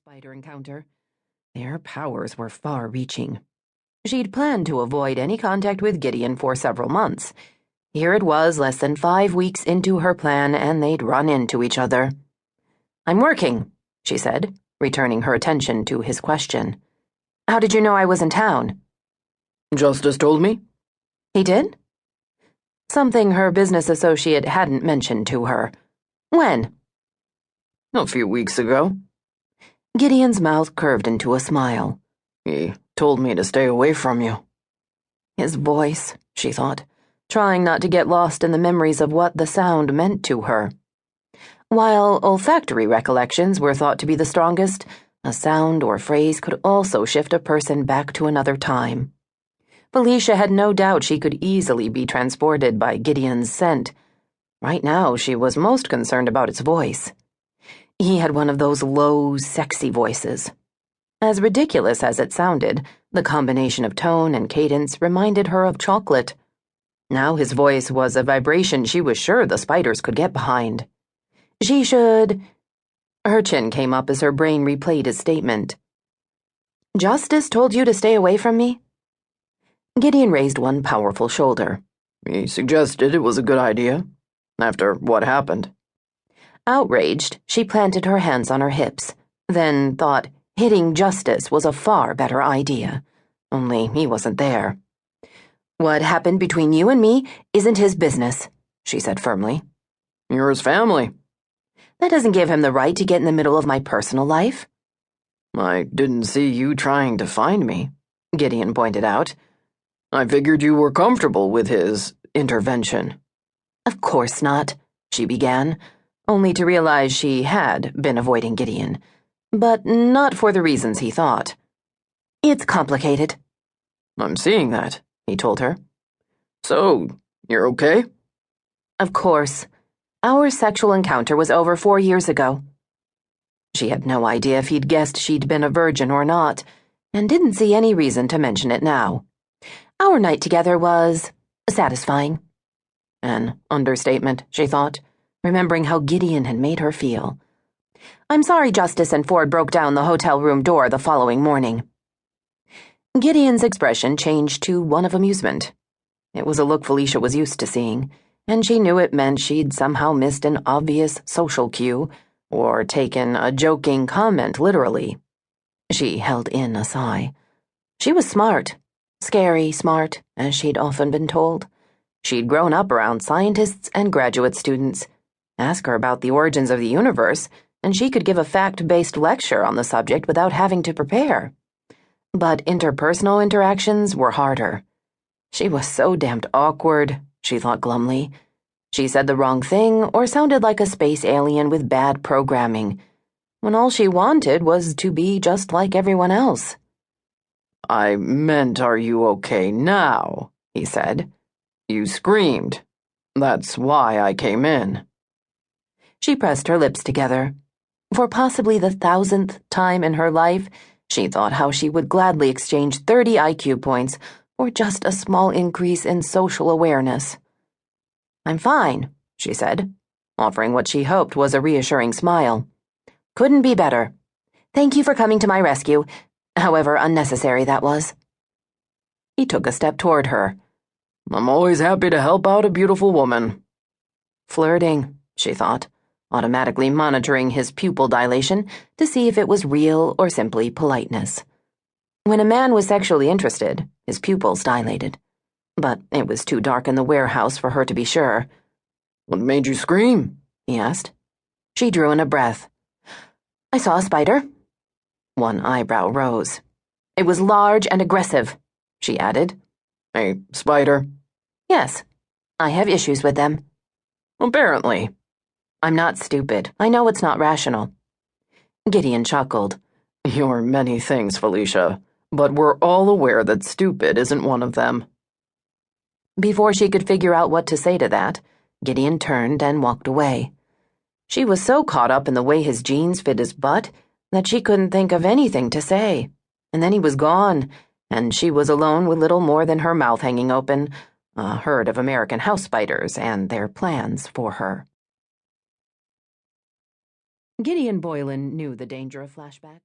spider encounter. Their powers were far-reaching. She'd planned to avoid any contact with Gideon for several months. Here it was, less than 5 weeks into her plan, and they'd run into each other. "I'm working," she said, returning her attention to his question. "How did you know I was in town?" "Justice told me." "He did?" Something her business associate hadn't mentioned to her. "When?" "A few weeks ago." Gideon's mouth curved into a smile. "He told me to stay away from you." His voice, she thought, trying not to get lost in the memories of what the sound meant to her. While olfactory recollections were thought to be the strongest, a sound or phrase could also shift a person back to another time. Felicia had no doubt she could easily be transported by Gideon's scent. Right now, she was most concerned about its voice. He had one of those low, sexy voices. As ridiculous as it sounded, the combination of tone and cadence reminded her of chocolate. Now his voice was a vibration she was sure the spiders could get behind. She should... Her chin came up as her brain replayed his statement. "Justice told you to stay away from me?" Gideon raised one powerful shoulder. "He suggested it was a good idea, after what happened." Outraged, she planted her hands on her hips, then thought hitting Justice was a far better idea. Only he wasn't there. "What happened between you and me isn't his business," she said firmly. "You're his family." "That doesn't give him the right to get in the middle of my personal life." "I didn't see you trying to find me," Gideon pointed out. "I figured you were comfortable with his intervention." "Of course not," she began, only to realize she had been avoiding Gideon, but not for the reasons he thought. "It's complicated." "I'm seeing that," he told her. "So, you're okay?" "Of course. Our sexual encounter was over 4 years ago." She had no idea if he'd guessed she'd been a virgin or not, and didn't see any reason to mention it now. Our night together was satisfying. An understatement, she thought, remembering how Gideon had made her feel. "I'm sorry Justice and Ford broke down the hotel room door the following morning." Gideon's expression changed to one of amusement. It was a look Felicia was used to seeing, and she knew it meant she'd somehow missed an obvious social cue or taken a joking comment literally. She held in a sigh. She was smart. Scary smart, as she'd often been told. She'd grown up around scientists and graduate students. Ask her about the origins of the universe, and she could give a fact-based lecture on the subject without having to prepare. But interpersonal interactions were harder. She was so damned awkward, she thought glumly. She said the wrong thing or sounded like a space alien with bad programming, when all she wanted was to be just like everyone else. "I meant, are you okay now?" he said. "You screamed. That's why I came in." She pressed her lips together. For possibly the 1,000th time in her life, she thought how she would gladly exchange 30 IQ points for just a small increase in social awareness. "I'm fine," she said, offering what she hoped was a reassuring smile. "Couldn't be better. Thank you for coming to my rescue, however unnecessary that was." He took a step toward her. "I'm always happy to help out a beautiful woman." Flirting, she thought, automatically monitoring his pupil dilation to see if it was real or simply politeness. When a man was sexually interested, his pupils dilated. But it was too dark in the warehouse for her to be sure. "What made you scream?" he asked. She drew in a breath. "I saw a spider." One eyebrow rose. "It was large and aggressive," she added. "A spider?" "Yes. I have issues with them." "Apparently." "I'm not stupid. I know it's not rational." Gideon chuckled. "You're many things, Felicia, but we're all aware that stupid isn't one of them." Before she could figure out what to say to that, Gideon turned and walked away. She was so caught up in the way his jeans fit his butt that she couldn't think of anything to say. And then he was gone, and she was alone with little more than her mouth hanging open, a herd of American house spiders and their plans for her. Gideon Boylan knew the danger of flashbacks.